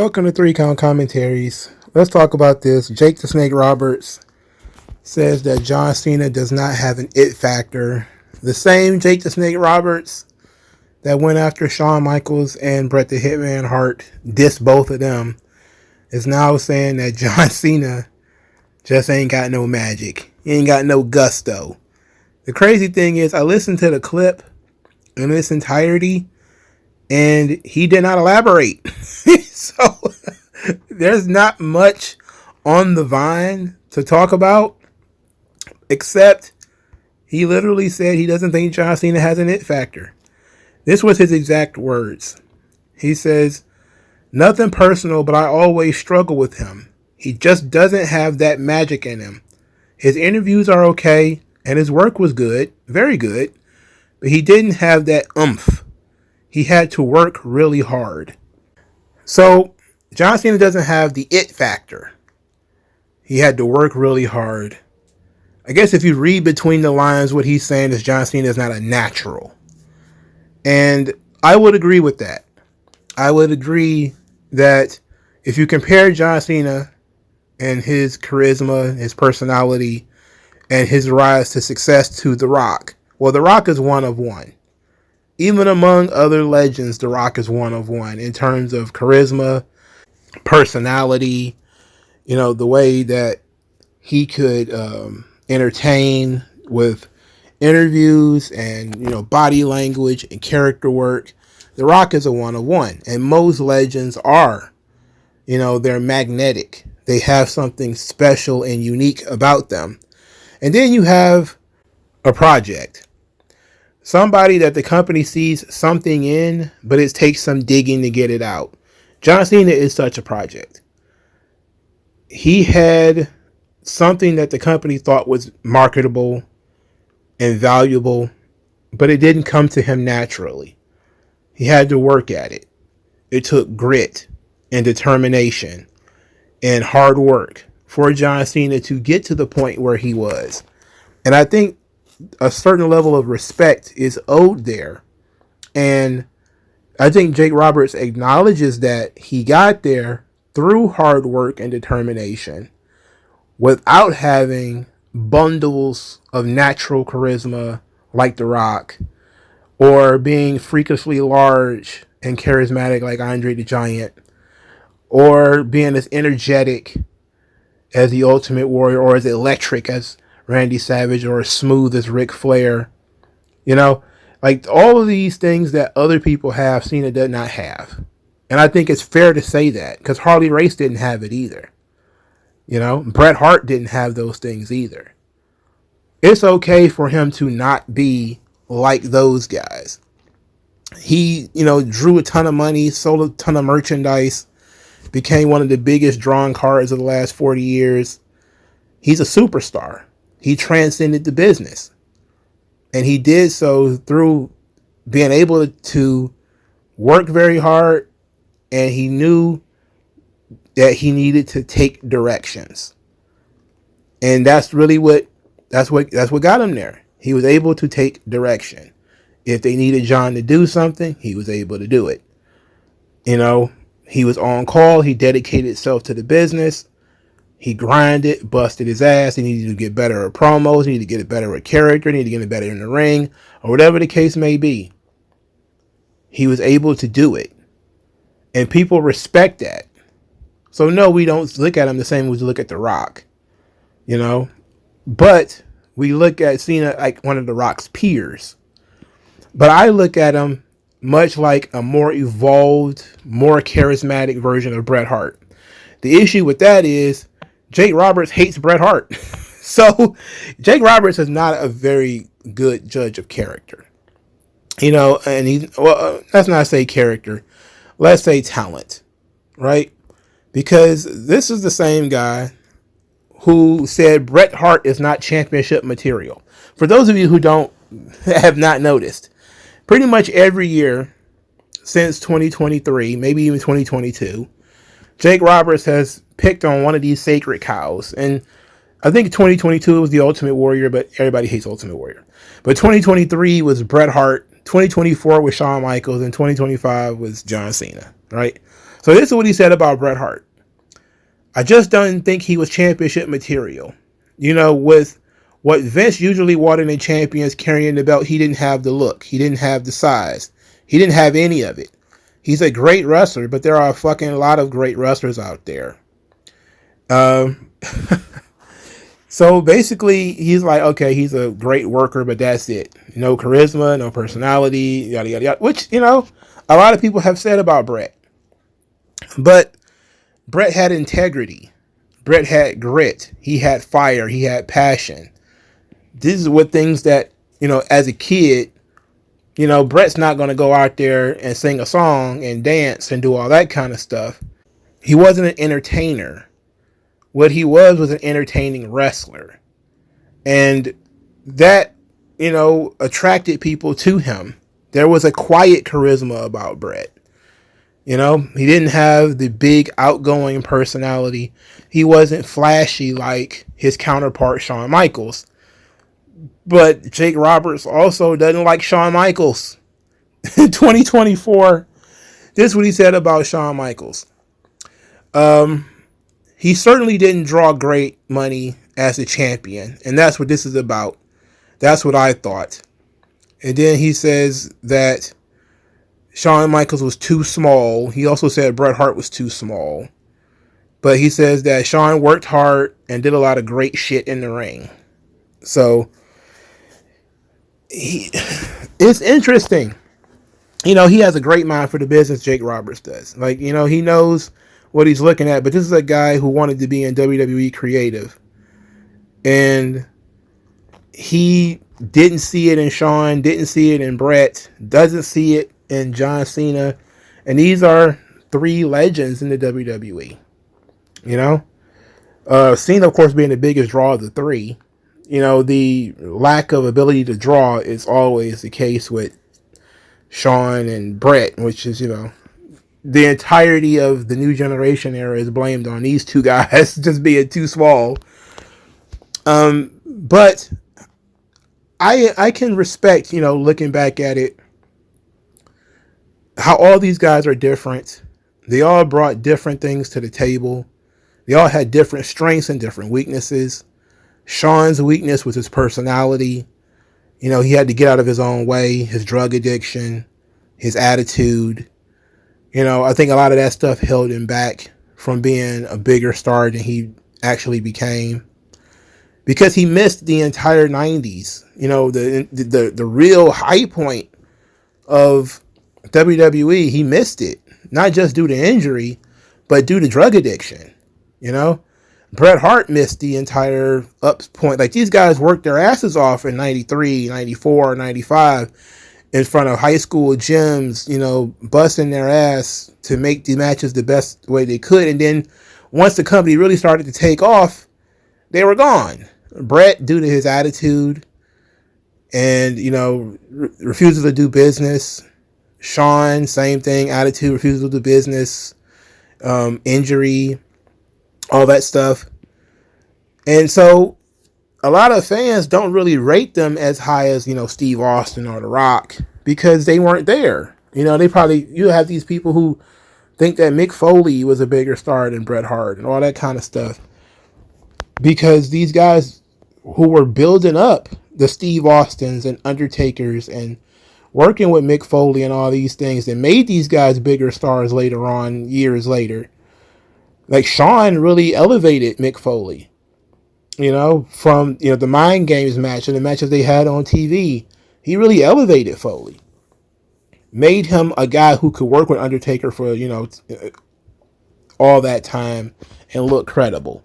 Welcome to 3 Count Commentaries. Let's talk about this. Jake the Snake Roberts says that John Cena does not have an it factor. The same Jake the Snake Roberts that went after Shawn Michaels and Bret the Hitman Hart, dissed both of them, is now saying that John Cena just ain't got no magic. He ain't got no gusto. The crazy thing is, I listened to the clip in its entirety, and he did not elaborate. So there's not much on the vine to talk about, except he literally said he doesn't think John Cena has an it factor. This was his exact words. He says, "Nothing personal, but I always struggle with him. He just doesn't have that magic in him. His interviews are okay, and his work was good, very good, but he didn't have that oomph. He had to work really hard." So John Cena doesn't have the it factor. He had to work really hard. I guess if you read between the lines, what he's saying is John Cena is not a natural. And I would agree with that. I would agree that if you compare John Cena and his charisma, his personality, and his rise to success to The Rock, well, The Rock is one of one. Even among other legends, The Rock is one of one in terms of charisma, personality, the way that he could entertain with interviews and, body language and character work. The Rock is a one of one. And most legends are, they're magnetic. They have something special and unique about them. And then you have a project. Somebody that the company sees something in, but it takes some digging to get it out. John Cena is such a project. He had something that the company thought was marketable and valuable, but it didn't come to him naturally. He had to work at it. It took grit and determination and hard work for John Cena to get to the point where he was. And I think a certain level of respect is owed there. And I think Jake Roberts acknowledges that he got there through hard work and determination without having bundles of natural charisma like The Rock, or being freakishly large and charismatic like Andre the Giant, or being as energetic as the Ultimate Warrior, or as electric as Randy Savage, or as smooth as Ric Flair. Like all of these things that other people have, Cena does not have. And I think it's fair to say that, because Harley Race didn't have it either. Bret Hart didn't have those things either. It's okay for him to not be like those guys. He, drew a ton of money, sold a ton of merchandise, became one of the biggest drawn cards of the last 40 years. He's a superstar. He transcended the business. And he did so through being able to work very hard, and he knew that he needed to take directions. And that's really what got him there. He was able to take direction. If they needed John to do something, he was able to do it. He was on call. He dedicated himself to the business. He grinded, busted his ass. He needed to get better at promos. He needed to get better at character. He needed to get better in the ring, or whatever the case may be. He was able to do it. And people respect that. So no, we don't look at him the same as we look at The Rock. But we look at Cena like one of The Rock's peers. But I look at him much like a more evolved, more charismatic version of Bret Hart. The issue with that is Jake Roberts hates Bret Hart. So Jake Roberts is not a very good judge of character. And let's not say character. Let's say talent, right? Because this is the same guy who said Bret Hart is not championship material. For those of you who have not noticed, pretty much every year since 2023, maybe even 2022, Jake Roberts has picked on one of these sacred cows. And I think 2022 was the Ultimate Warrior, but everybody hates Ultimate Warrior. But 2023 was Bret Hart, 2024 was Shawn Michaels, and 2025 was John Cena, right? So this is what he said about Bret Hart. I just don't think he was championship material. With what Vince usually wanted in champions carrying the belt, he didn't have the look. He didn't have the size. He didn't have any of it. He's a great wrestler, but there are a fucking lot of great wrestlers out there. So basically, he's like, okay, he's a great worker, but that's it. No charisma, no personality, yada, yada, yada. Which, a lot of people have said about Bret. But Bret had integrity. Bret had grit. He had fire. He had passion. This is what things that, as a kid, Bret's not going to go out there and sing a song and dance and do all that kind of stuff. He wasn't an entertainer. What he was an entertaining wrestler. And that, attracted people to him. There was a quiet charisma about Bret. He didn't have the big outgoing personality. He wasn't flashy like his counterpart, Shawn Michaels. But Jake Roberts also doesn't like Shawn Michaels. In 2024, this is what he said about Shawn Michaels. He certainly didn't draw great money as a champion. And that's what this is about. That's what I thought. And then he says that Shawn Michaels was too small. He also said Bret Hart was too small. But he says that Shawn worked hard and did a lot of great shit in the ring. So, it's interesting. He has a great mind for the business, Jake Roberts does. Like, he knows what he's looking at. But this is a guy who wanted to be in WWE creative. And he didn't see it in Shawn, didn't see it in Bret, doesn't see it in John Cena. And these are three legends in the WWE. Cena, of course, being the biggest draw of the three. The lack of ability to draw is always the case with Shawn and Bret, which is, the entirety of the new generation era is blamed on these two guys just being too small. But I can respect, looking back at it, how all these guys are different. They all brought different things to the table. They all had different strengths and different weaknesses. Shawn's weakness was his personality. He had to get out of his own way, his drug addiction, his attitude. I think a lot of that stuff held him back from being a bigger star than he actually became. Because he missed the entire 90s. The real high point of WWE, he missed it. Not just due to injury, but due to drug addiction. Bret Hart missed the entire up point. Like, these guys worked their asses off in 93, 94, 95 in front of high school gyms, busting their ass to make the matches the best way they could. And then once the company really started to take off, they were gone. Bret, due to his attitude and, refusal to do business. Shawn, same thing, attitude, refusal to do business, injury, all that stuff. And so a lot of fans don't really rate them as high as, Steve Austin or The Rock, because they weren't there. You have these people who think that Mick Foley was a bigger star than Bret Hart and all that kind of stuff. Because these guys who were building up the Steve Austins and Undertakers and working with Mick Foley and all these things that made these guys bigger stars later on, years later. Like, Shawn really elevated Mick Foley, from, the Mind Games match and the matches they had on TV. He really elevated Foley. Made him a guy who could work with Undertaker for, all that time and look credible.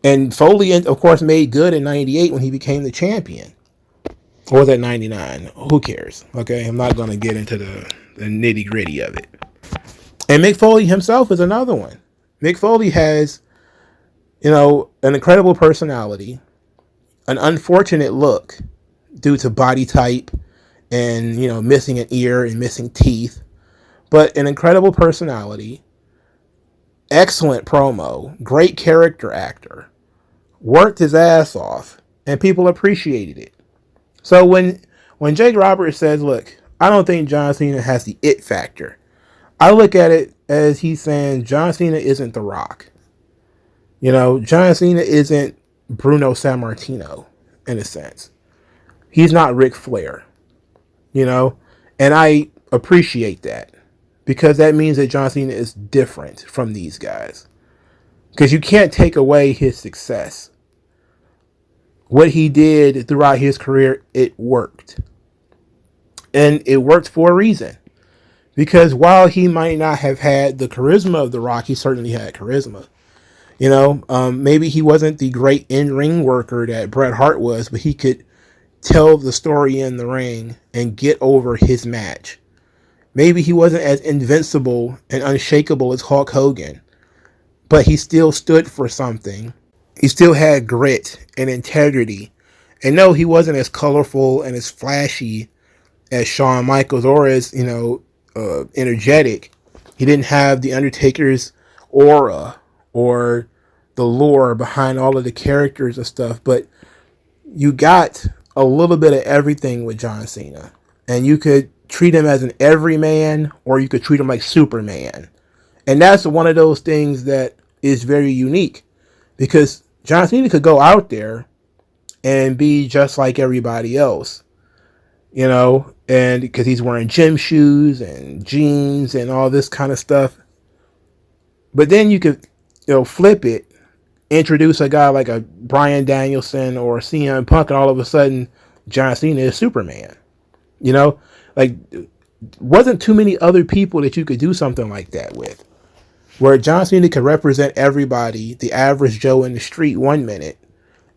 And Foley, of course, made good in 98 when he became the champion. Or was that 99? Who cares? Okay, I'm not going to get into the nitty gritty of it. And Mick Foley himself is another one. Mick Foley has, an incredible personality, an unfortunate look due to body type and, missing an ear and missing teeth, but an incredible personality, excellent promo, great character actor, worked his ass off, and people appreciated it. So when Jake Roberts says, look, I don't think John Cena has the it factor. I look at it as he's saying John Cena isn't The Rock. You know, John Cena isn't Bruno Sammartino in a sense. He's not Ric Flair, you know, and I appreciate that because that means that John Cena is different from these guys. Because you can't take away his success. What he did throughout his career, it worked. And it worked for a reason. Because while he might not have had the charisma of The Rock, he certainly had charisma. You know, maybe he wasn't the great in-ring worker that Bret Hart was, but he could tell the story in the ring and get over his match. Maybe he wasn't as invincible and unshakable as Hulk Hogan, but he still stood for something. He still had grit and integrity. And no, he wasn't as colorful and as flashy as Shawn Michaels or as, you know, energetic. He didn't have the Undertaker's aura or the lore behind all of the characters and stuff, but you got a little bit of everything with John Cena. And you could treat him as an everyman or you could treat him like Superman. And that's one of those things that is very unique because John Cena could go out there and be just like everybody else, you know, and because he's wearing gym shoes and jeans and all this kind of stuff. But then you could, you know, flip it, introduce a guy like a Bryan Danielson or CM Punk, and all of a sudden John Cena is Superman. You know, like wasn't too many other people that you could do something like that with. Where John Cena could represent everybody, the average Joe in the street 1 minute,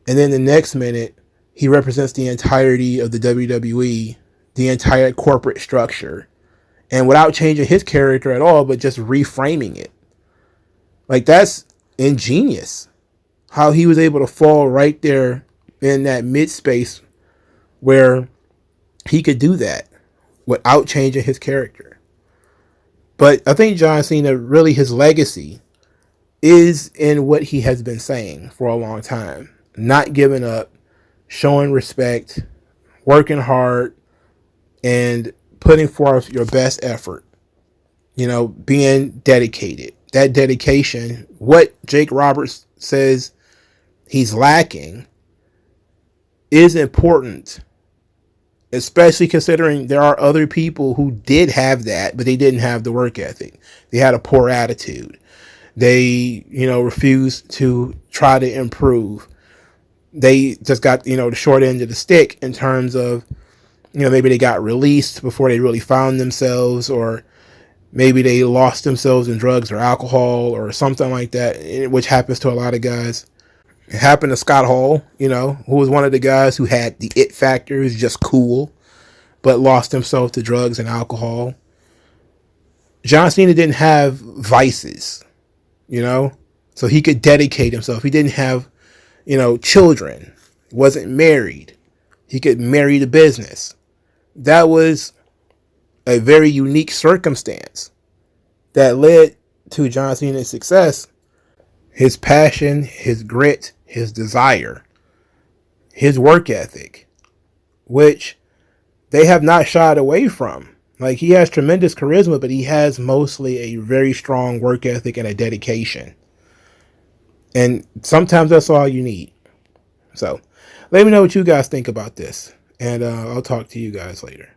and then the next minute, he represents the entirety of the WWE, the entire corporate structure, and without changing his character at all, but just reframing it. Like, that's ingenious. How he was able to fall right there in that mid-space where he could do that without changing his character. But I think John Cena, really his legacy is in what he has been saying for a long time. Not giving up, showing respect, working hard, and putting forth your best effort. You know, being dedicated. That dedication, what Jake Roberts says he's lacking, is important. Especially considering there are other people who did have that, but they didn't have the work ethic. They had a poor attitude. They, you know, refused to try to improve. They just got, you know, the short end of the stick in terms of, you know, maybe they got released before they really found themselves, or maybe they lost themselves in drugs or alcohol or something like that, which happens to a lot of guys. It happened to Scott Hall, you know, who was one of the guys who had the it factor, who's just cool, but lost himself to drugs and alcohol. John Cena didn't have vices, you know, so he could dedicate himself. He didn't have, you know, children, wasn't married. He could marry the business. That was a very unique circumstance that led to John Cena's success. His passion, his grit, his desire, his work ethic, which they have not shied away from. Like, he has tremendous charisma, but he has mostly a very strong work ethic and a dedication. And sometimes that's all you need. So, let me know what you guys think about this. And I'll talk to you guys later.